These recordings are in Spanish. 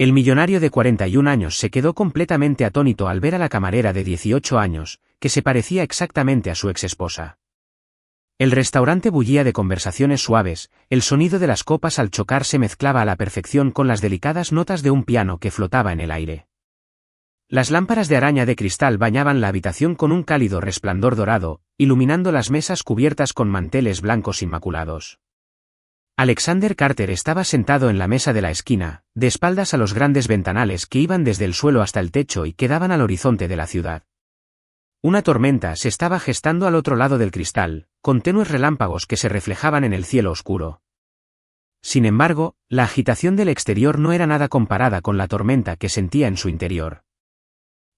El millonario de 41 años se quedó completamente atónito al ver a la camarera de 18 años, que se parecía exactamente a su exesposa. El restaurante bullía de conversaciones suaves, el sonido de las copas al chocar se mezclaba a la perfección con las delicadas notas de un piano que flotaba en el aire. Las lámparas de araña de cristal bañaban la habitación con un cálido resplandor dorado, iluminando las mesas cubiertas con manteles blancos inmaculados. Alexander Carter estaba sentado en la mesa de la esquina, de espaldas a los grandes ventanales que iban desde el suelo hasta el techo y que daban al horizonte de la ciudad. Una tormenta se estaba gestando al otro lado del cristal, con tenues relámpagos que se reflejaban en el cielo oscuro. Sin embargo, la agitación del exterior no era nada comparada con la tormenta que sentía en su interior.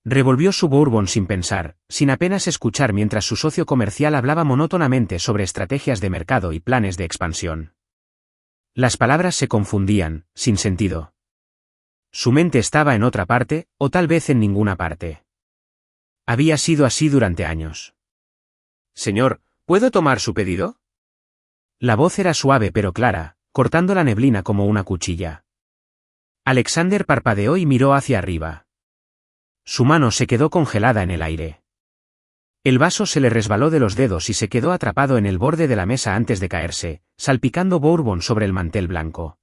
Revolvió su bourbon sin pensar, sin apenas escuchar mientras su socio comercial hablaba monótonamente sobre estrategias de mercado y planes de expansión. Las palabras se confundían, sin sentido. Su mente estaba en otra parte, o tal vez en ninguna parte. Había sido así durante años. Señor, ¿puedo tomar su pedido? La voz era suave pero clara, cortando la neblina como una cuchilla. Alexander parpadeó y miró hacia arriba. Su mano se quedó congelada en el aire. El vaso se le resbaló de los dedos y se quedó atrapado en el borde de la mesa antes de caerse, salpicando bourbon sobre el mantel blanco.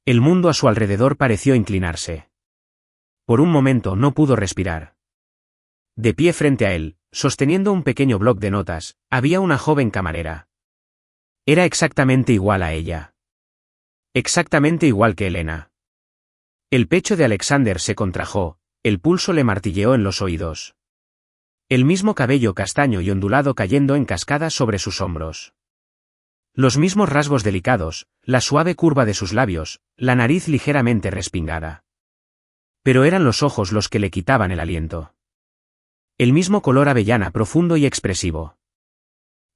El mundo a su alrededor pareció inclinarse. Por un momento no pudo respirar. De pie frente a él, sosteniendo un pequeño bloc de notas, había una joven camarera. Era exactamente igual a ella. Exactamente igual que Elena. El pecho de Alexander se contrajo, el pulso le martilleó en los oídos. El mismo cabello castaño y ondulado cayendo en cascadas sobre sus hombros. Los mismos rasgos delicados, la suave curva de sus labios, la nariz ligeramente respingada. Pero eran los ojos los que le quitaban el aliento. El mismo color avellana profundo y expresivo.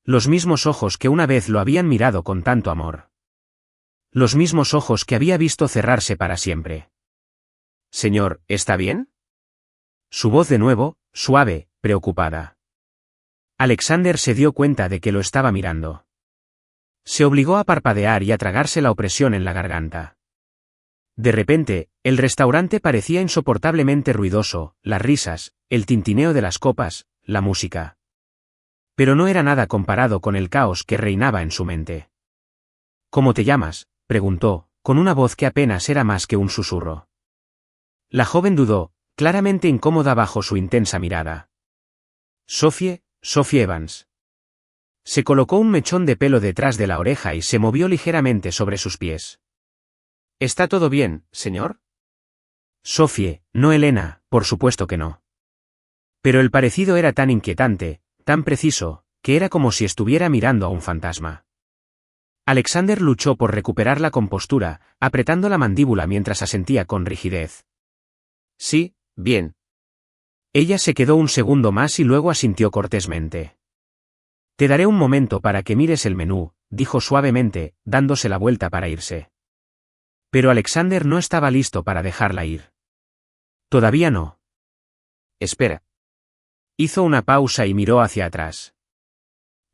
Los mismos ojos que una vez lo habían mirado con tanto amor. Los mismos ojos que había visto cerrarse para siempre. Señor, ¿está bien? Su voz de nuevo, suave, preocupada. Alexander se dio cuenta de que lo estaba mirando. Se obligó a parpadear y a tragarse la opresión en la garganta. De repente, el restaurante parecía insoportablemente ruidoso, las risas, el tintineo de las copas, la música. Pero no era nada comparado con el caos que reinaba en su mente. ¿Cómo te llamas?, preguntó, con una voz que apenas era más que un susurro. La joven dudó, claramente incómoda bajo su intensa mirada. Sophie Evans. Se colocó un mechón de pelo detrás de la oreja y se movió ligeramente sobre sus pies. ¿Está todo bien, señor? Sophie, no Elena, por supuesto que no. Pero el parecido era tan inquietante, tan preciso, que era como si estuviera mirando a un fantasma. Alexander luchó por recuperar la compostura, apretando la mandíbula mientras asentía con rigidez. Sí, bien. Ella se quedó un segundo más y luego asintió cortésmente. Te daré un momento para que mires el menú, dijo suavemente, dándose la vuelta para irse. Pero Alexander no estaba listo para dejarla ir. Todavía no. Espera. Hizo una pausa y miró hacia atrás.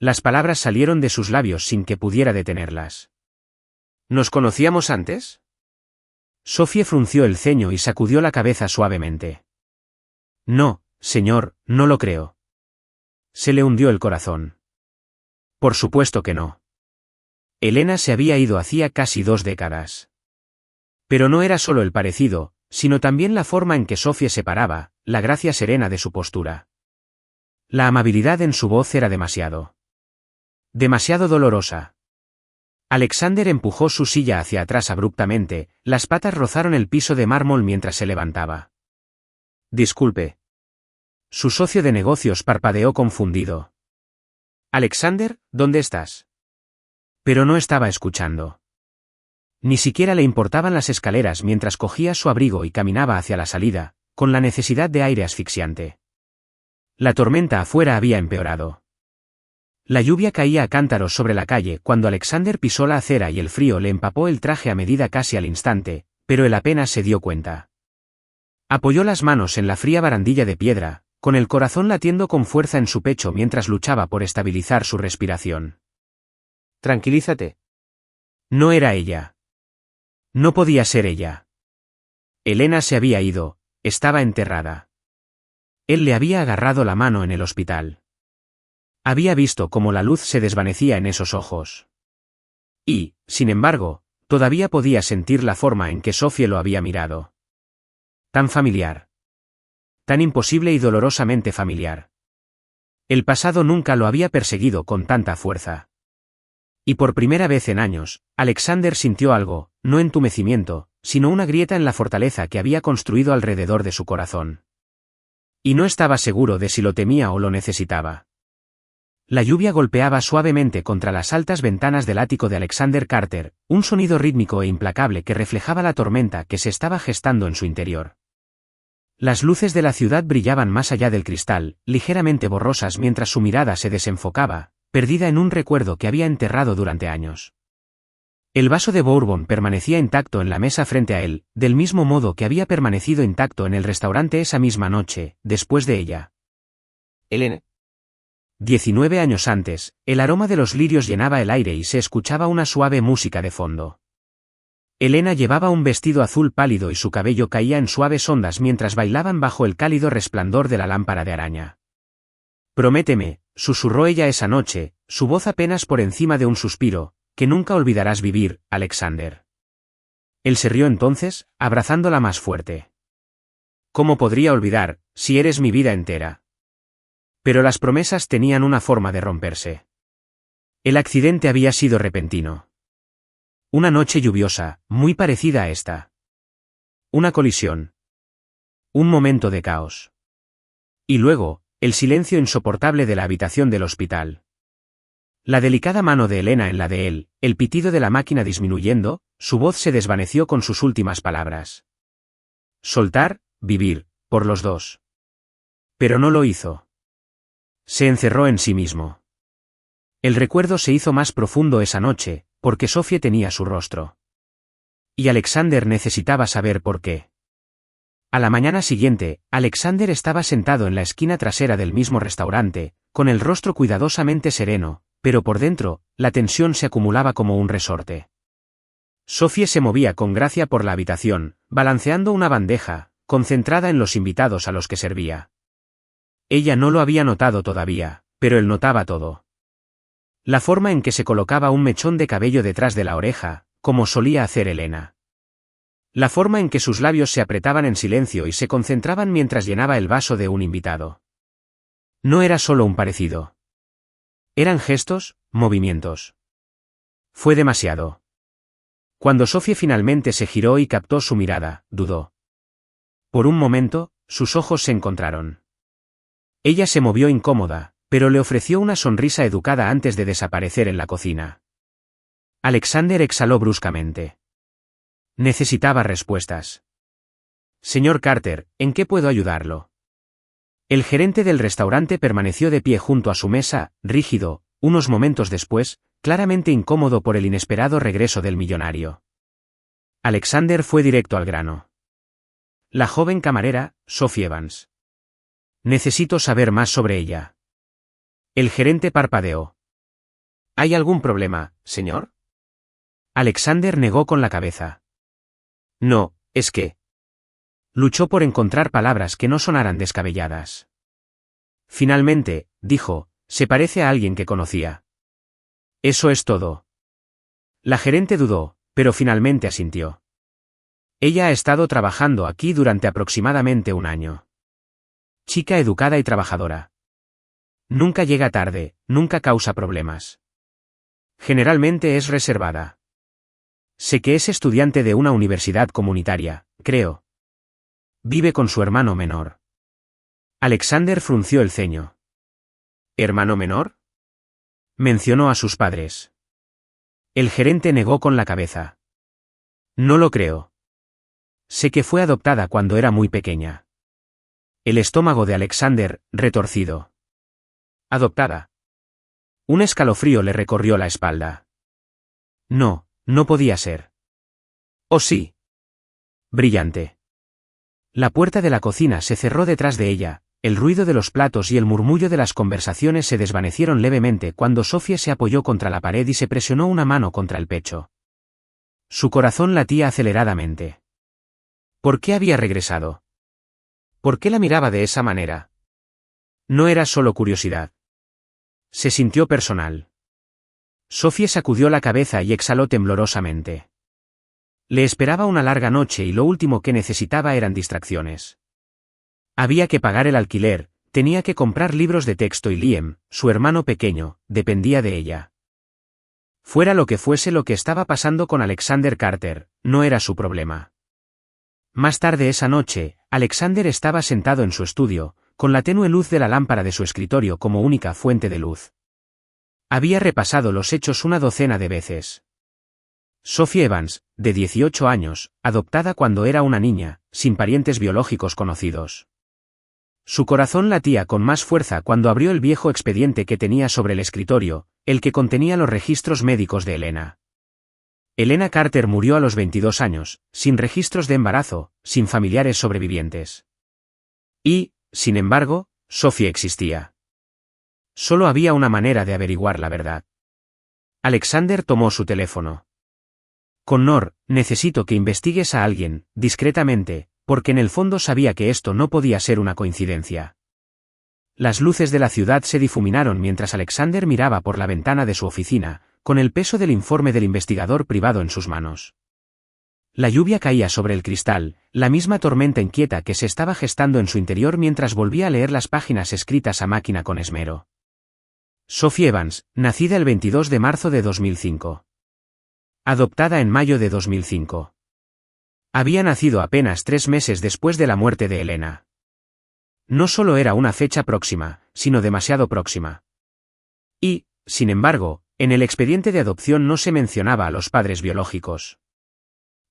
Las palabras salieron de sus labios sin que pudiera detenerlas. ¿Nos conocíamos antes? Sophie frunció el ceño y sacudió la cabeza suavemente. No, señor, no lo creo. Se le hundió el corazón. Por supuesto que no. Elena se había ido hacía casi 2 décadas. Pero no era solo el parecido, sino también la forma en que Sophie se paraba, la gracia serena de su postura. La amabilidad en su voz era demasiado dolorosa. Alexander empujó su silla hacia atrás abruptamente, las patas rozaron el piso de mármol mientras se levantaba. Disculpe. Su socio de negocios parpadeó confundido. Alexander, ¿dónde estás? Pero no estaba escuchando. Ni siquiera le importaban las escaleras mientras cogía su abrigo y caminaba hacia la salida, con la necesidad de aire asfixiante. La tormenta afuera había empeorado. La lluvia caía a cántaros sobre la calle cuando Alexander pisó la acera y el frío le empapó el traje a medida casi al instante, pero él apenas se dio cuenta. Apoyó las manos en la fría barandilla de piedra, con el corazón latiendo con fuerza en su pecho mientras luchaba por estabilizar su respiración. Tranquilízate. No era ella. No podía ser ella. Elena se había ido, estaba enterrada. Él le había agarrado la mano en el hospital. Había visto cómo la luz se desvanecía en esos ojos. Y, sin embargo, todavía podía sentir la forma en que Sophie lo había mirado. Tan familiar. Tan imposible y dolorosamente familiar. El pasado nunca lo había perseguido con tanta fuerza. Y por primera vez en años, Alexander sintió algo, no entumecimiento, sino una grieta en la fortaleza que había construido alrededor de su corazón. Y no estaba seguro de si lo temía o lo necesitaba. La lluvia golpeaba suavemente contra las altas ventanas del ático de Alexander Carter, un sonido rítmico e implacable que reflejaba la tormenta que se estaba gestando en su interior. Las luces de la ciudad brillaban más allá del cristal, ligeramente borrosas mientras su mirada se desenfocaba, perdida en un recuerdo que había enterrado durante años. El vaso de Bourbon permanecía intacto en la mesa frente a él, del mismo modo que había permanecido intacto en el restaurante esa misma noche, después de ella. Elena. 19 años antes, el aroma de los lirios llenaba el aire y se escuchaba una suave música de fondo. Elena llevaba un vestido azul pálido y su cabello caía en suaves ondas mientras bailaban bajo el cálido resplandor de la lámpara de araña. Prométeme, susurró ella esa noche, su voz apenas por encima de un suspiro, que nunca olvidarás vivir, Alexander. Él se rió entonces, abrazándola más fuerte. ¿Cómo podría olvidar, si eres mi vida entera? Pero las promesas tenían una forma de romperse. El accidente había sido repentino. Una noche lluviosa, muy parecida a esta. Una colisión. Un momento de caos. Y luego, el silencio insoportable de la habitación del hospital. La delicada mano de Elena en la de él, el pitido de la máquina disminuyendo, su voz se desvaneció con sus últimas palabras. Soltar, vivir, por los dos. Pero no lo hizo. Se encerró en sí mismo. El recuerdo se hizo más profundo esa noche, porque Sophie tenía su rostro. Y Alexander necesitaba saber por qué. A la mañana siguiente, Alexander estaba sentado en la esquina trasera del mismo restaurante, con el rostro cuidadosamente sereno, pero por dentro, la tensión se acumulaba como un resorte. Sophie se movía con gracia por la habitación, balanceando una bandeja, concentrada en los invitados a los que servía. Ella no lo había notado todavía, pero él notaba todo. La forma en que se colocaba un mechón de cabello detrás de la oreja, como solía hacer Elena. La forma en que sus labios se apretaban en silencio y se concentraban mientras llenaba el vaso de un invitado. No era solo un parecido. Eran gestos, movimientos. Fue demasiado. Cuando Sophie finalmente se giró y captó su mirada, dudó. Por un momento, sus ojos se encontraron. Ella se movió incómoda, pero le ofreció una sonrisa educada antes de desaparecer en la cocina. Alexander exhaló bruscamente. Necesitaba respuestas. Señor Carter, ¿en qué puedo ayudarlo? El gerente del restaurante permaneció de pie junto a su mesa, rígido, unos momentos después, claramente incómodo por el inesperado regreso del millonario. Alexander fue directo al grano. La joven camarera, Sophie Evans. Necesito saber más sobre ella. El gerente parpadeó. ¿Hay algún problema, señor? Alexander negó con la cabeza. No, es que... Luchó por encontrar palabras que no sonaran descabelladas. Finalmente, dijo, se parece a alguien que conocía. Eso es todo. La gerente dudó, pero finalmente asintió. Ella ha estado trabajando aquí durante aproximadamente un año. Chica educada y trabajadora. Nunca llega tarde, nunca causa problemas. Generalmente es reservada. Sé que es estudiante de una universidad comunitaria, creo. Vive con su hermano menor. Alexander frunció el ceño. ¿Hermano menor? Mencionó a sus padres. El gerente negó con la cabeza. No lo creo. Sé que fue adoptada cuando era muy pequeña. El estómago de Alexander, retorcido. Adoptada. Un escalofrío le recorrió la espalda. No, no podía ser. ¿O sí? Brillante. La puerta de la cocina se cerró detrás de ella, el ruido de los platos y el murmullo de las conversaciones se desvanecieron levemente cuando Sophie se apoyó contra la pared y se presionó una mano contra el pecho. Su corazón latía aceleradamente. ¿Por qué había regresado? ¿Por qué la miraba de esa manera? No era solo curiosidad. Se sintió personal. Sophie sacudió la cabeza y exhaló temblorosamente. Le esperaba una larga noche y lo último que necesitaba eran distracciones. Había que pagar el alquiler, tenía que comprar libros de texto y Liam, su hermano pequeño, dependía de ella. Fuera lo que fuese lo que estaba pasando con Alexander Carter, no era su problema. Más tarde esa noche, Alexander estaba sentado en su estudio, con la tenue luz de la lámpara de su escritorio como única fuente de luz. Había repasado los hechos una docena de veces. Sophie Evans, de 18 años, adoptada cuando era una niña, sin parientes biológicos conocidos. Su corazón latía con más fuerza cuando abrió el viejo expediente que tenía sobre el escritorio, el que contenía los registros médicos de Elena. Elena Carter murió a los 22 años, sin registros de embarazo, sin familiares sobrevivientes. Y, sin embargo, Sophie existía. Solo había una manera de averiguar la verdad. Alexander tomó su teléfono. Connor, necesito que investigues a alguien, discretamente, porque en el fondo sabía que esto no podía ser una coincidencia. Las luces de la ciudad se difuminaron mientras Alexander miraba por la ventana de su oficina, con el peso del informe del investigador privado en sus manos. La lluvia caía sobre el cristal, la misma tormenta inquieta que se estaba gestando en su interior mientras volvía a leer las páginas escritas a máquina con esmero. Sophie Evans, nacida el 22 de marzo de 2005. Adoptada en mayo de 2005. Había nacido apenas 3 meses después de la muerte de Elena. No solo era una fecha próxima, sino demasiado próxima. Y, sin embargo, en el expediente de adopción no se mencionaba a los padres biológicos.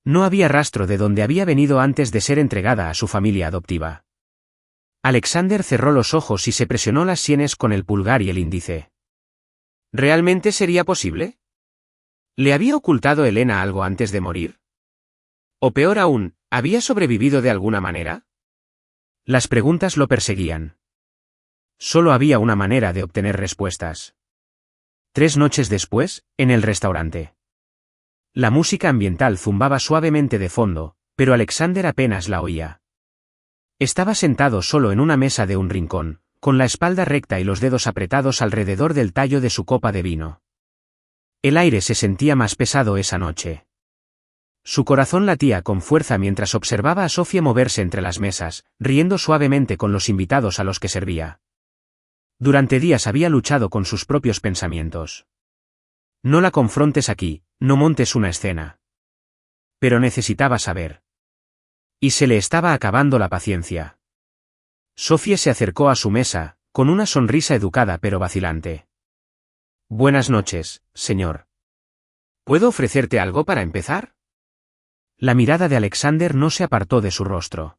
No había rastro de dónde había venido antes de ser entregada a su familia adoptiva. Alexander cerró los ojos y se presionó las sienes con el pulgar y el índice. ¿Realmente sería posible? ¿Le había ocultado Elena algo antes de morir? O peor aún, ¿había sobrevivido de alguna manera? Las preguntas lo perseguían. Solo había una manera de obtener respuestas. 3 noches después, en el restaurante. La música ambiental zumbaba suavemente de fondo, pero Alexander apenas la oía. Estaba sentado solo en una mesa de un rincón, con la espalda recta y los dedos apretados alrededor del tallo de su copa de vino. El aire se sentía más pesado esa noche. Su corazón latía con fuerza mientras observaba a Sophie moverse entre las mesas, riendo suavemente con los invitados a los que servía. Durante días había luchado con sus propios pensamientos. No la confrontes aquí, no montes una escena. Pero necesitaba saber. Y se le estaba acabando la paciencia. Sophie se acercó a su mesa, con una sonrisa educada pero vacilante. Buenas noches, señor. ¿Puedo ofrecerte algo para empezar? La mirada de Alexander no se apartó de su rostro.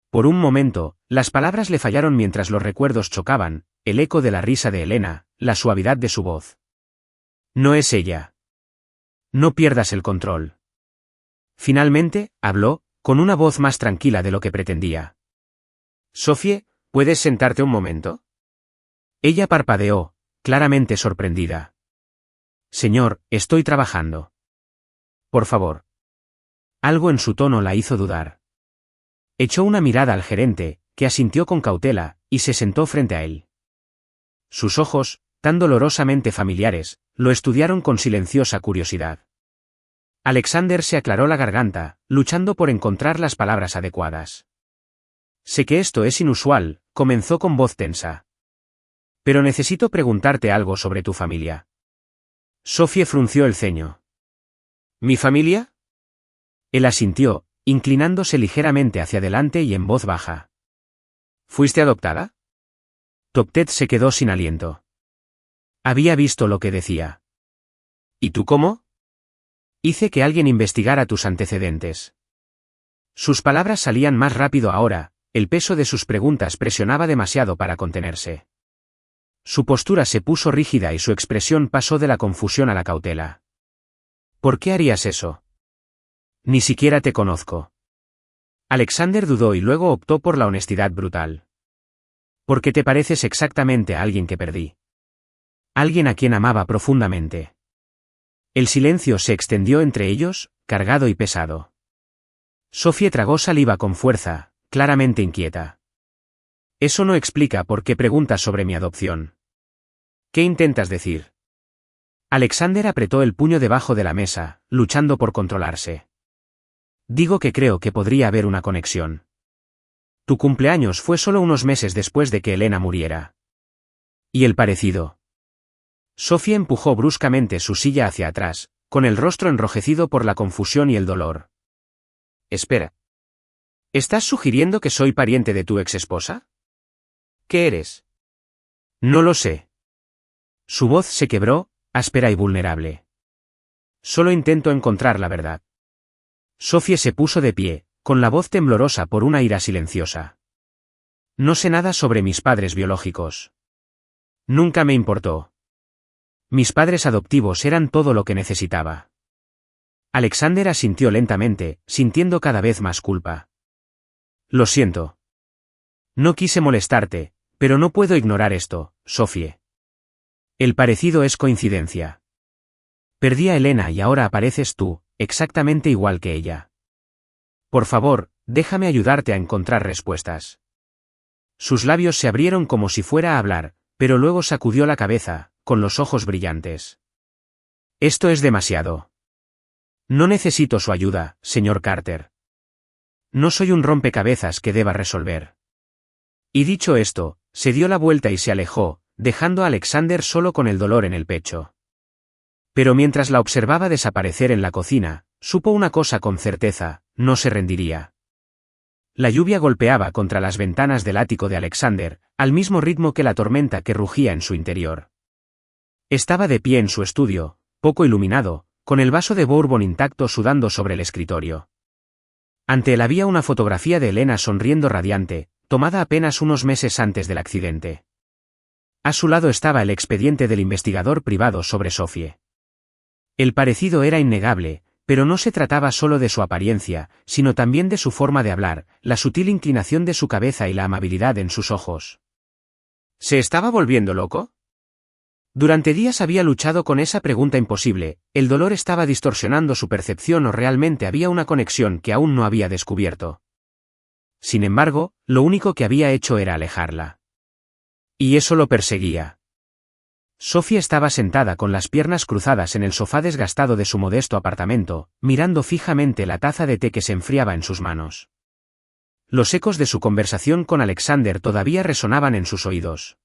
Por un momento, las palabras le fallaron mientras los recuerdos chocaban, el eco de la risa de Elena, la suavidad de su voz. No es ella. No pierdas el control. Finalmente, habló, con una voz más tranquila de lo que pretendía. Sophie, ¿puedes sentarte un momento? Ella parpadeó, claramente sorprendida. Señor, estoy trabajando. Por favor. Algo en su tono la hizo dudar. Echó una mirada al gerente, que asintió con cautela, y se sentó frente a él. Sus ojos, tan dolorosamente familiares, lo estudiaron con silenciosa curiosidad. Alexander se aclaró la garganta, luchando por encontrar las palabras adecuadas. Sé que esto es inusual, comenzó con voz tensa. Pero necesito preguntarte algo sobre tu familia. Sophie frunció el ceño. ¿Mi familia? Él asintió, inclinándose ligeramente hacia adelante y en voz baja. ¿Fuiste adoptada? Toptet se quedó sin aliento. Había visto lo que decía. ¿Y tú cómo? Hice que alguien investigara tus antecedentes. Sus palabras salían más rápido ahora, el peso de sus preguntas presionaba demasiado para contenerse. Su postura se puso rígida y su expresión pasó de la confusión a la cautela. ¿Por qué harías eso? Ni siquiera te conozco. Alexander dudó y luego optó por la honestidad brutal. Porque te pareces exactamente a alguien que perdí. Alguien a quien amaba profundamente. El silencio se extendió entre ellos, cargado y pesado. Sophie tragó saliva con fuerza, claramente inquieta. Eso no explica por qué preguntas sobre mi adopción. ¿Qué intentas decir? Alexander apretó el puño debajo de la mesa, luchando por controlarse. Digo que creo que podría haber una conexión. Tu cumpleaños fue solo unos meses después de que Elena muriera. ¿Y el parecido? Sophie empujó bruscamente su silla hacia atrás, con el rostro enrojecido por la confusión y el dolor. Espera. ¿Estás sugiriendo que soy pariente de tu exesposa? ¿Qué eres? No lo sé. Su voz se quebró, áspera y vulnerable. Solo intento encontrar la verdad. Sophie se puso de pie, con la voz temblorosa por una ira silenciosa. No sé nada sobre mis padres biológicos. Nunca me importó. Mis padres adoptivos eran todo lo que necesitaba. Alexander asintió lentamente, sintiendo cada vez más culpa. Lo siento. No quise molestarte, pero no puedo ignorar esto, Sophie. El parecido es coincidencia. Perdí a Elena y ahora apareces tú, exactamente igual que ella. Por favor, déjame ayudarte a encontrar respuestas. Sus labios se abrieron como si fuera a hablar, pero luego sacudió la cabeza, con los ojos brillantes. Esto es demasiado. No necesito su ayuda, señor Carter. No soy un rompecabezas que deba resolver. Y dicho esto, se dio la vuelta y se alejó, dejando a Alexander solo con el dolor en el pecho. Pero mientras la observaba desaparecer en la cocina, supo una cosa con certeza: no se rendiría. La lluvia golpeaba contra las ventanas del ático de Alexander, al mismo ritmo que la tormenta que rugía en su interior. Estaba de pie en su estudio, poco iluminado, con el vaso de bourbon intacto sudando sobre el escritorio. Ante él había una fotografía de Elena sonriendo radiante, tomada apenas unos meses antes del accidente. A su lado estaba el expediente del investigador privado sobre Sophie. El parecido era innegable, pero no se trataba solo de su apariencia, sino también de su forma de hablar, la sutil inclinación de su cabeza y la amabilidad en sus ojos. ¿Se estaba volviendo loco? Durante días había luchado con esa pregunta imposible: ¿el dolor estaba distorsionando su percepción o realmente había una conexión que aún no había descubierto? Sin embargo, lo único que había hecho era alejarla. Y eso lo perseguía. Sophie estaba sentada con las piernas cruzadas en el sofá desgastado de su modesto apartamento, mirando fijamente la taza de té que se enfriaba en sus manos. Los ecos de su conversación con Alexander todavía resonaban en sus oídos.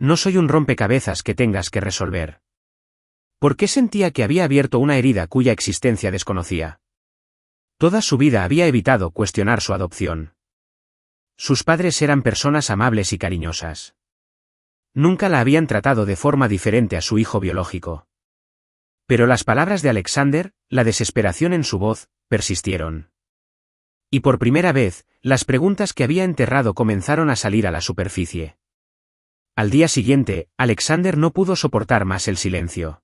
No soy un rompecabezas que tengas que resolver. ¿Por qué sentía que había abierto una herida cuya existencia desconocía? Toda su vida había evitado cuestionar su adopción. Sus padres eran personas amables y cariñosas. Nunca la habían tratado de forma diferente a su hijo biológico. Pero las palabras de Alexander, la desesperación en su voz, persistieron. Y por primera vez, las preguntas que había enterrado comenzaron a salir a la superficie. Al día siguiente, Alexander no pudo soportar más el silencio.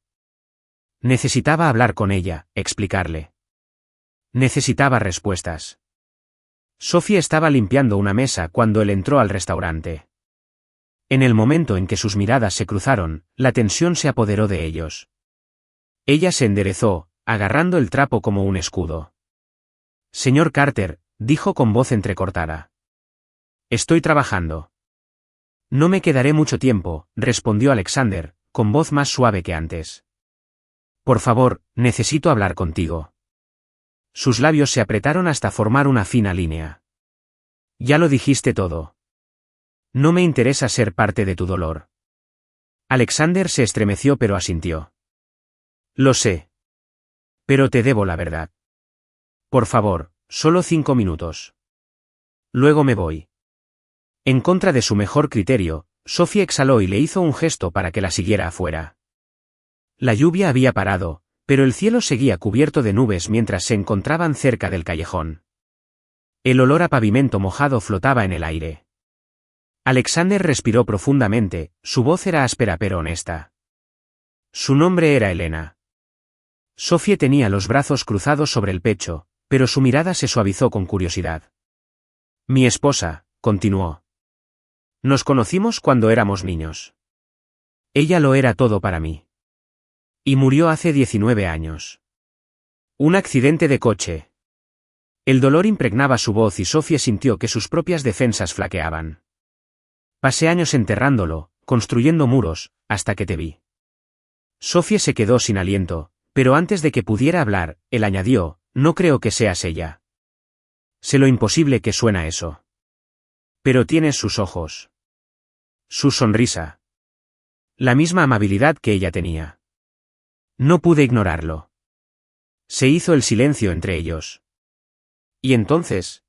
Necesitaba hablar con ella, explicarle. Necesitaba respuestas. Sophie estaba limpiando una mesa cuando él entró al restaurante. En el momento en que sus miradas se cruzaron, la tensión se apoderó de ellos. Ella se enderezó, agarrando el trapo como un escudo. Señor Carter, dijo con voz entrecortada. Estoy trabajando. No me quedaré mucho tiempo, respondió Alexander, con voz más suave que antes. Por favor, necesito hablar contigo. Sus labios se apretaron hasta formar una fina línea. Ya lo dijiste todo. No me interesa ser parte de tu dolor. Alexander se estremeció pero asintió. Lo sé. Pero te debo la verdad. Por favor, solo 5 minutos. Luego me voy. En contra de su mejor criterio, Sophie exhaló y le hizo un gesto para que la siguiera afuera. La lluvia había parado, pero el cielo seguía cubierto de nubes mientras se encontraban cerca del callejón. El olor a pavimento mojado flotaba en el aire. Alexander respiró profundamente, su voz era áspera pero honesta. Su nombre era Elena. Sophie tenía los brazos cruzados sobre el pecho, pero su mirada se suavizó con curiosidad. Mi esposa, continuó. Nos conocimos cuando éramos niños. Ella lo era todo para mí. Y murió hace 19 años. Un accidente de coche. El dolor impregnaba su voz y Sofía sintió que sus propias defensas flaqueaban. Pasé años enterrándolo, construyendo muros, hasta que te vi. Sofía se quedó sin aliento, pero antes de que pudiera hablar, él añadió, no creo que seas ella. Sé lo imposible que suena eso. Pero tienes sus ojos. Su sonrisa. La misma amabilidad que ella tenía. No pude ignorarlo. Se hizo el silencio entre ellos. ¿Y entonces?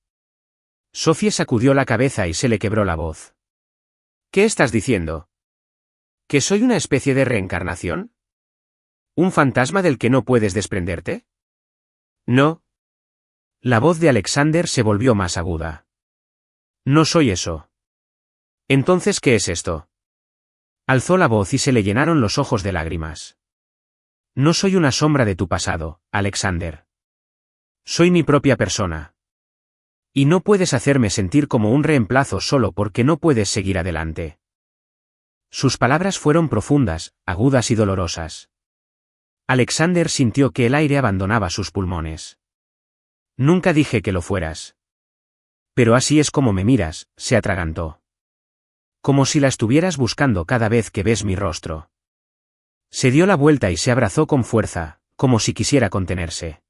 Sofía sacudió la cabeza y se le quebró la voz. ¿Qué estás diciendo? ¿Que soy una especie de reencarnación? ¿Un fantasma del que no puedes desprenderte? No. La voz de Alexander se volvió más aguda. No soy eso. ¿Entonces qué es esto? Alzó la voz y se le llenaron los ojos de lágrimas. No soy una sombra de tu pasado, Alexander. Soy mi propia persona. Y no puedes hacerme sentir como un reemplazo solo porque no puedes seguir adelante. Sus palabras fueron profundas, agudas y dolorosas. Alexander sintió que el aire abandonaba sus pulmones. Nunca dije que lo fueras. Pero así es como me miras, se atragantó. Como si la estuvieras buscando cada vez que ves mi rostro. Se dio la vuelta y se abrazó con fuerza, como si quisiera contenerse.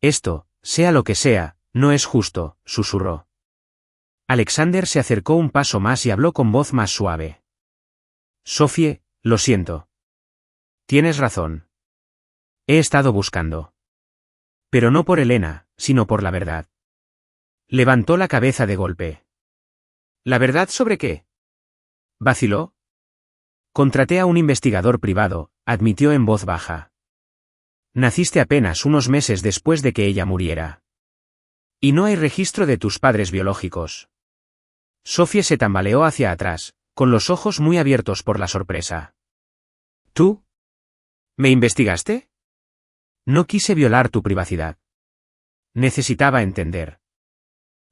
Esto, sea lo que sea, no es justo, susurró. Alexander se acercó un paso más y habló con voz más suave. Sofie, lo siento. Tienes razón. He estado buscando. Pero no por Elena, sino por la verdad. Levantó la cabeza de golpe. ¿La verdad sobre qué? ¿Vaciló? Contraté a un investigador privado, admitió en voz baja. Naciste apenas unos meses después de que ella muriera. Y no hay registro de tus padres biológicos. Sofía se tambaleó hacia atrás, con los ojos muy abiertos por la sorpresa. ¿Tú? ¿Me investigaste? No quise violar tu privacidad. Necesitaba entender.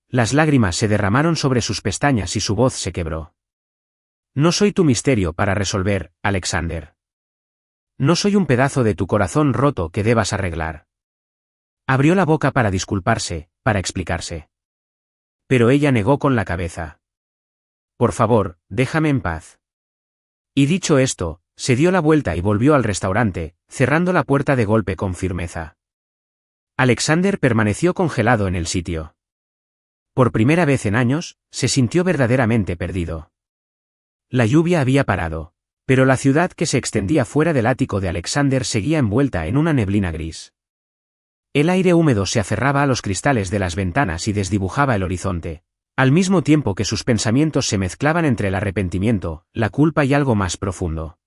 Las lágrimas se derramaron sobre sus pestañas y su voz se quebró. No soy tu misterio para resolver, Alexander. No soy un pedazo de tu corazón roto que debas arreglar. Abrió la boca para disculparse, para explicarse. Pero ella negó con la cabeza. Por favor, déjame en paz. Y dicho esto, se dio la vuelta y volvió al restaurante, cerrando la puerta de golpe con firmeza. Alexander permaneció congelado en el sitio. Por primera vez en años, se sintió verdaderamente perdido. La lluvia había parado, pero la ciudad que se extendía fuera del ático de Alexander seguía envuelta en una neblina gris. El aire húmedo se aferraba a los cristales de las ventanas y desdibujaba el horizonte, al mismo tiempo que sus pensamientos se mezclaban entre el arrepentimiento, la culpa y algo más profundo.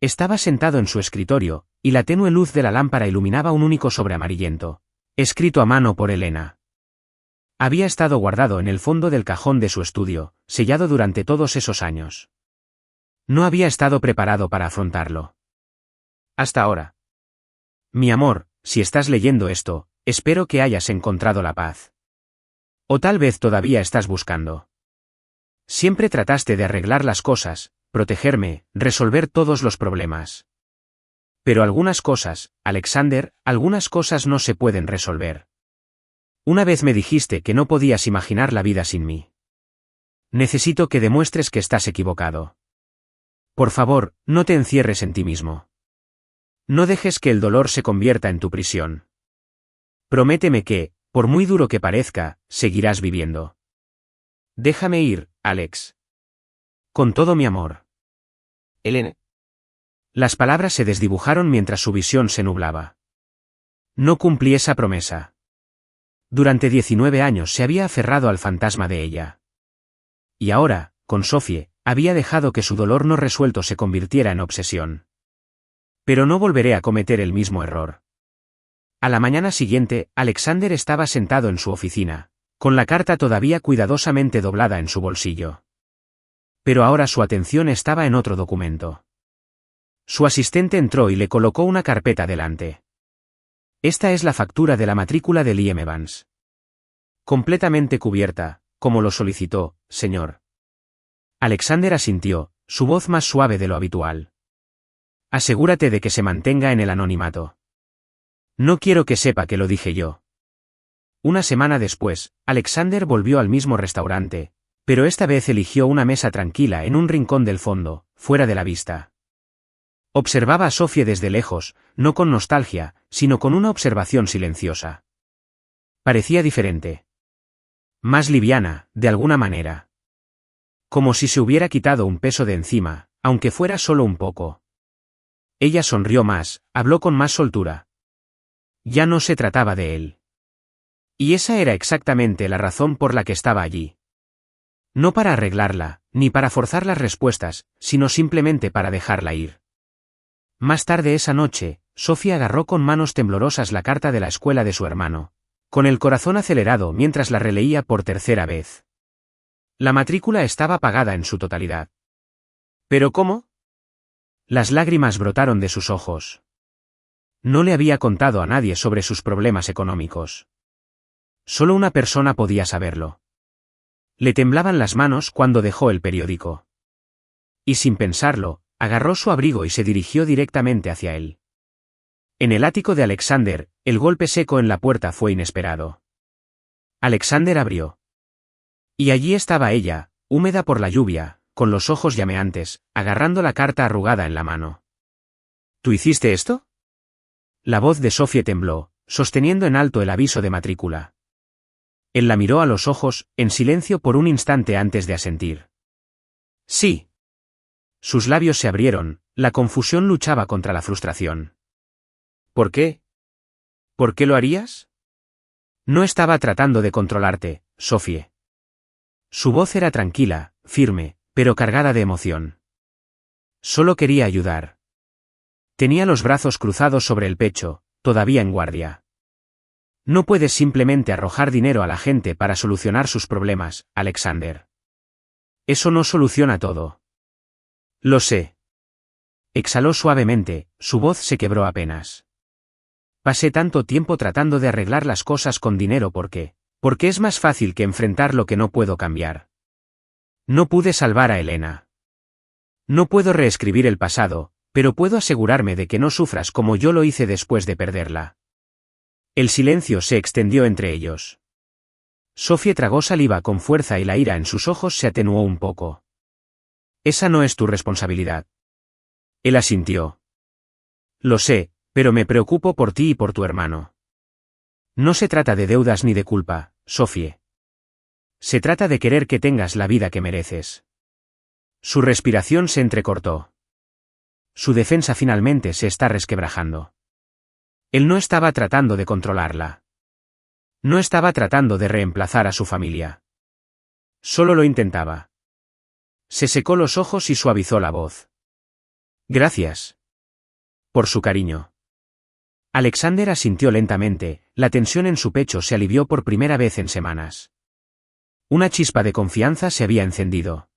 Estaba sentado en su escritorio, y la tenue luz de la lámpara iluminaba un único sobre amarillento, escrito a mano por Elena. Había estado guardado en el fondo del cajón de su estudio, sellado durante todos esos años. No había estado preparado para afrontarlo. Hasta ahora. Mi amor, si estás leyendo esto, espero que hayas encontrado la paz. O tal vez todavía estás buscando. Siempre trataste de arreglar las cosas, protegerme, resolver todos los problemas. Pero algunas cosas, Alexander, algunas cosas no se pueden resolver. Una vez me dijiste que no podías imaginar la vida sin mí. Necesito que demuestres que estás equivocado. Por favor, no te encierres en ti mismo. No dejes que el dolor se convierta en tu prisión. Prométeme que, por muy duro que parezca, seguirás viviendo. Déjame ir, Alex. Con todo mi amor. Elena. Las palabras se desdibujaron mientras su visión se nublaba. No cumplí esa promesa. Durante 19 años se había aferrado al fantasma de ella. Y ahora, con Sofie, había dejado que su dolor no resuelto se convirtiera en obsesión. Pero no volveré a cometer el mismo error. A la mañana siguiente, Alexander estaba sentado en su oficina, con la carta todavía cuidadosamente doblada en su bolsillo. Pero ahora su atención estaba en otro documento. Su asistente entró y le colocó una carpeta delante. Esta es la factura de la matrícula de Liam Evans. Completamente cubierta, como lo solicitó, señor. Alexander asintió, su voz más suave de lo habitual. Asegúrate de que se mantenga en el anonimato. No quiero que sepa que lo dije yo. Una semana después, Alexander volvió al mismo restaurante, pero esta vez eligió una mesa tranquila en un rincón del fondo, fuera de la vista. Observaba a Sofie desde lejos, no con nostalgia, sino con una observación silenciosa. Parecía diferente. Más liviana, de alguna manera. Como si se hubiera quitado un peso de encima, aunque fuera solo un poco. Ella sonrió más, habló con más soltura. Ya no se trataba de él. Y esa era exactamente la razón por la que estaba allí. No para arreglarla, ni para forzar las respuestas, sino simplemente para dejarla ir. Más tarde esa noche, Sofía agarró con manos temblorosas la carta de la escuela de su hermano, con el corazón acelerado mientras la releía por tercera vez. La matrícula estaba pagada en su totalidad. ¿Pero cómo? Las lágrimas brotaron de sus ojos. No le había contado a nadie sobre sus problemas económicos. Solo una persona podía saberlo. Le temblaban las manos cuando dejó el periódico. Y sin pensarlo, agarró su abrigo y se dirigió directamente hacia él. En el ático de Alexander, el golpe seco en la puerta fue inesperado. Alexander abrió. Y allí estaba ella, húmeda por la lluvia, con los ojos llameantes, agarrando la carta arrugada en la mano. ¿Tú hiciste esto? La voz de Sofía tembló, sosteniendo en alto el aviso de matrícula. Él la miró a los ojos, en silencio por un instante antes de asentir. Sí. Sus labios se abrieron, la confusión luchaba contra la frustración. ¿Por qué? ¿Por qué lo harías? No estaba tratando de controlarte, Sofie. Su voz era tranquila, firme, pero cargada de emoción. Solo quería ayudar. Tenía los brazos cruzados sobre el pecho, todavía en guardia. No puedes simplemente arrojar dinero a la gente para solucionar sus problemas, Alexander. Eso no soluciona todo. Lo sé. Exhaló suavemente, su voz se quebró apenas. Pasé tanto tiempo tratando de arreglar las cosas con dinero porque es más fácil que enfrentar lo que no puedo cambiar. No pude salvar a Elena. No puedo reescribir el pasado, pero puedo asegurarme de que no sufras como yo lo hice después de perderla. El silencio se extendió entre ellos. Sofía tragó saliva con fuerza y la ira en sus ojos se atenuó un poco. Esa no es tu responsabilidad. Él asintió. Lo sé, pero me preocupo por ti y por tu hermano. No se trata de deudas ni de culpa, Sofía. Se trata de querer que tengas la vida que mereces. Su respiración se entrecortó. Su defensa finalmente se está resquebrajando. Él no estaba tratando de controlarla. No estaba tratando de reemplazar a su familia. Solo lo intentaba. Se secó los ojos y suavizó la voz. Gracias. Por su cariño. Alexander asintió lentamente, la tensión en su pecho se alivió por primera vez en semanas. Una chispa de confianza se había encendido.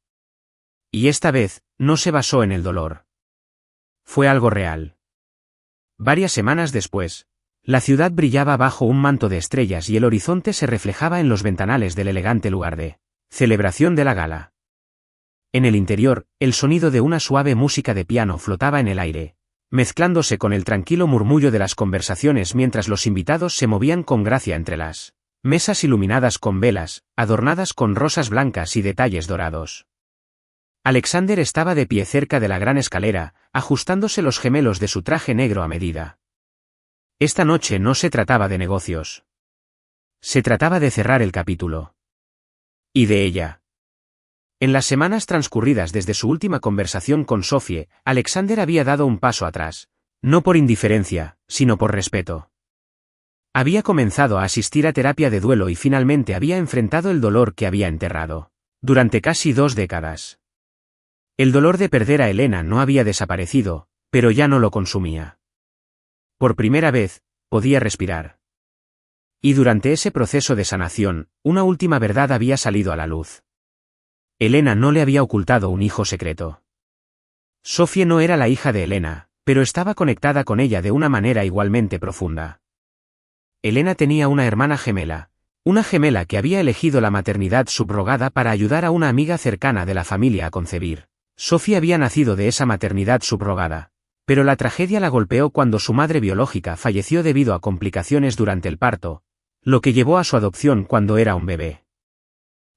Y esta vez, no se basó en el dolor. Fue algo real. Varias semanas después, la ciudad brillaba bajo un manto de estrellas y el horizonte se reflejaba en los ventanales del elegante lugar de celebración de la gala. En el interior, el sonido de una suave música de piano flotaba en el aire, mezclándose con el tranquilo murmullo de las conversaciones mientras los invitados se movían con gracia entre las mesas iluminadas con velas, adornadas con rosas blancas y detalles dorados. Alexander estaba de pie cerca de la gran escalera, ajustándose los gemelos de su traje negro a medida. Esta noche no se trataba de negocios. Se trataba de cerrar el capítulo. Y de ella. En las semanas transcurridas desde su última conversación con Sofie, Alexander había dado un paso atrás, no por indiferencia, sino por respeto. Había comenzado a asistir a terapia de duelo y finalmente había enfrentado el dolor que había enterrado durante casi 2 décadas. El dolor de perder a Elena no había desaparecido, pero ya no lo consumía. Por primera vez, podía respirar. Y durante ese proceso de sanación, una última verdad había salido a la luz. Elena no le había ocultado un hijo secreto. Sofía no era la hija de Elena, pero estaba conectada con ella de una manera igualmente profunda. Elena tenía una hermana gemela, una gemela que había elegido la maternidad subrogada para ayudar a una amiga cercana de la familia a concebir. Sofía había nacido de esa maternidad subrogada, pero la tragedia la golpeó cuando su madre biológica falleció debido a complicaciones durante el parto, lo que llevó a su adopción cuando era un bebé.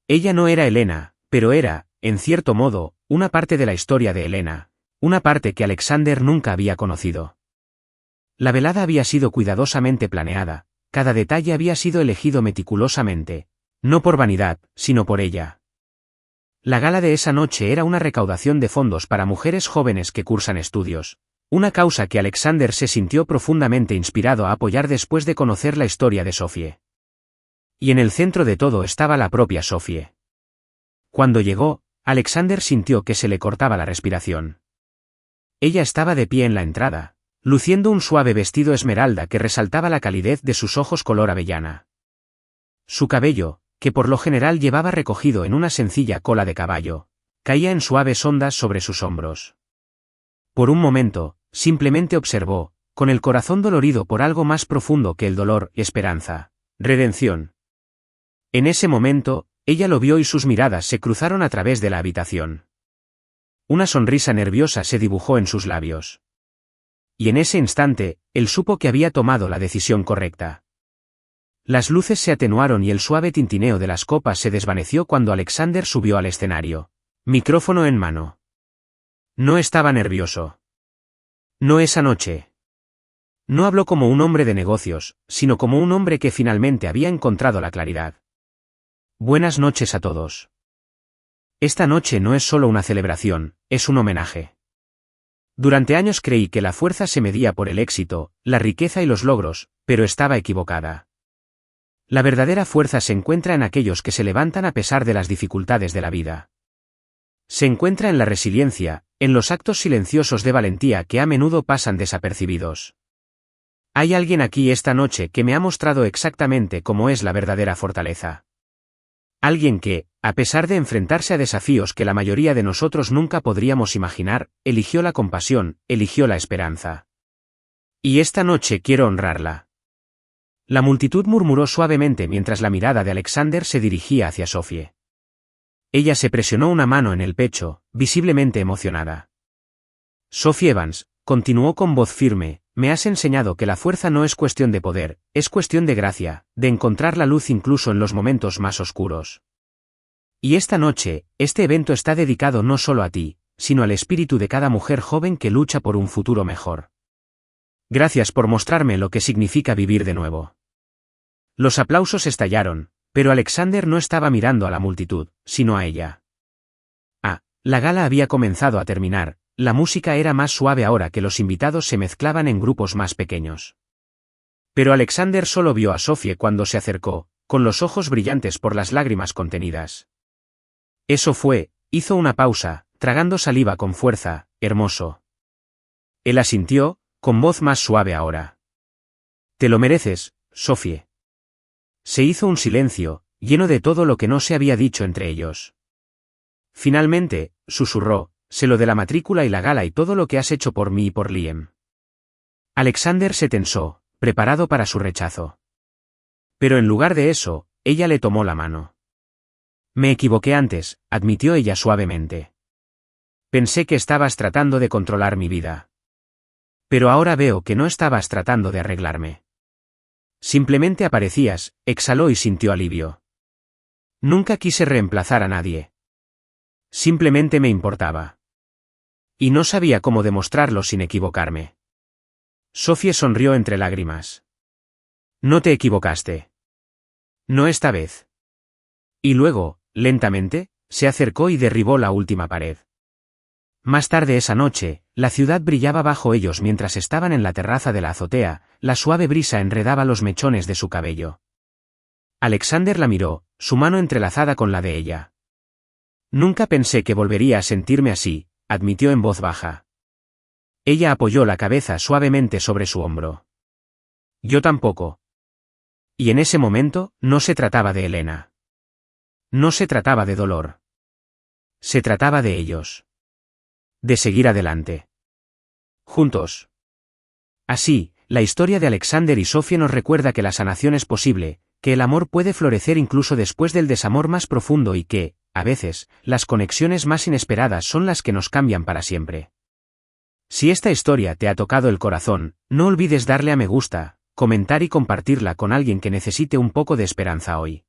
Ella no era Elena, pero era, en cierto modo, una parte de la historia de Elena, una parte que Alexander nunca había conocido. La velada había sido cuidadosamente planeada, cada detalle había sido elegido meticulosamente, no por vanidad, sino por ella. La gala de esa noche era una recaudación de fondos para mujeres jóvenes que cursan estudios, una causa que Alexander se sintió profundamente inspirado a apoyar después de conocer la historia de Sophie. Y en el centro de todo estaba la propia Sophie. Cuando llegó, Alexander sintió que se le cortaba la respiración. Ella estaba de pie en la entrada, luciendo un suave vestido esmeralda que resaltaba la calidez de sus ojos color avellana. Su cabello, que por lo general llevaba recogido en una sencilla cola de caballo, caía en suaves ondas sobre sus hombros. Por un momento, simplemente observó, con el corazón dolorido por algo más profundo que el dolor, esperanza, redención. En ese momento, ella lo vio y sus miradas se cruzaron a través de la habitación. Una sonrisa nerviosa se dibujó en sus labios. Y en ese instante, él supo que había tomado la decisión correcta. Las luces se atenuaron y el suave tintineo de las copas se desvaneció cuando Alexander subió al escenario, micrófono en mano. No estaba nervioso. No esa noche. No habló como un hombre de negocios, sino como un hombre que finalmente había encontrado la claridad. Buenas noches a todos. Esta noche no es solo una celebración, es un homenaje. Durante años creí que la fuerza se medía por el éxito, la riqueza y los logros, pero estaba equivocada. La verdadera fuerza se encuentra en aquellos que se levantan a pesar de las dificultades de la vida. Se encuentra en la resiliencia, en los actos silenciosos de valentía que a menudo pasan desapercibidos. Hay alguien aquí esta noche que me ha mostrado exactamente cómo es la verdadera fortaleza. Alguien que, a pesar de enfrentarse a desafíos que la mayoría de nosotros nunca podríamos imaginar, eligió la compasión, eligió la esperanza. Y esta noche quiero honrarla. La multitud murmuró suavemente mientras la mirada de Alexander se dirigía hacia Sophie. Ella se presionó una mano en el pecho, visiblemente emocionada. Sophie Evans, continuó con voz firme, me has enseñado que la fuerza no es cuestión de poder, es cuestión de gracia, de encontrar la luz incluso en los momentos más oscuros. Y esta noche, este evento está dedicado no solo a ti, sino al espíritu de cada mujer joven que lucha por un futuro mejor. Gracias por mostrarme lo que significa vivir de nuevo. Los aplausos estallaron, pero Alexander no estaba mirando a la multitud, sino a ella. La gala había comenzado a terminar. La música era más suave ahora que los invitados se mezclaban en grupos más pequeños. Pero Alexander solo vio a Sophie cuando se acercó, con los ojos brillantes por las lágrimas contenidas. Eso fue, hizo una pausa, tragando saliva con fuerza, hermoso. Él asintió, con voz más suave ahora. Te lo mereces, Sophie. Se hizo un silencio, lleno de todo lo que no se había dicho entre ellos. Finalmente, susurró, sé lo de la matrícula y la gala y todo lo que has hecho por mí y por Liam. Alexander se tensó, preparado para su rechazo. Pero en lugar de eso, ella le tomó la mano. Me equivoqué antes, admitió ella suavemente. Pensé que estabas tratando de controlar mi vida. Pero ahora veo que no estabas tratando de arreglarme. Simplemente aparecías, exhaló y sintió alivio. Nunca quise reemplazar a nadie. Simplemente me importaba. Y no sabía cómo demostrarlo sin equivocarme. Sophie sonrió entre lágrimas. No te equivocaste. No esta vez. Y luego, lentamente, se acercó y derribó la última pared. Más tarde esa noche, la ciudad brillaba bajo ellos mientras estaban en la terraza de la azotea, la suave brisa enredaba los mechones de su cabello. Alexander la miró, su mano entrelazada con la de ella. Nunca pensé que volvería a sentirme así, admitió en voz baja. Ella apoyó la cabeza suavemente sobre su hombro. Yo tampoco. Y en ese momento, no se trataba de Elena. No se trataba de dolor. Se trataba de ellos. De seguir adelante. Juntos. Así, la historia de Alexander y Sophie nos recuerda que la sanación es posible, que el amor puede florecer incluso después del desamor más profundo y que, a veces, las conexiones más inesperadas son las que nos cambian para siempre. Si esta historia te ha tocado el corazón, no olvides darle a me gusta, comentar y compartirla con alguien que necesite un poco de esperanza hoy.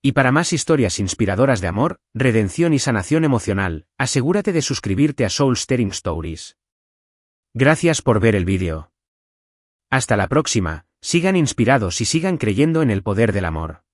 Y para más historias inspiradoras de amor, redención y sanación emocional, asegúrate de suscribirte a Soul Stirring Stories. Gracias por ver el vídeo. Hasta la próxima, sigan inspirados y sigan creyendo en el poder del amor.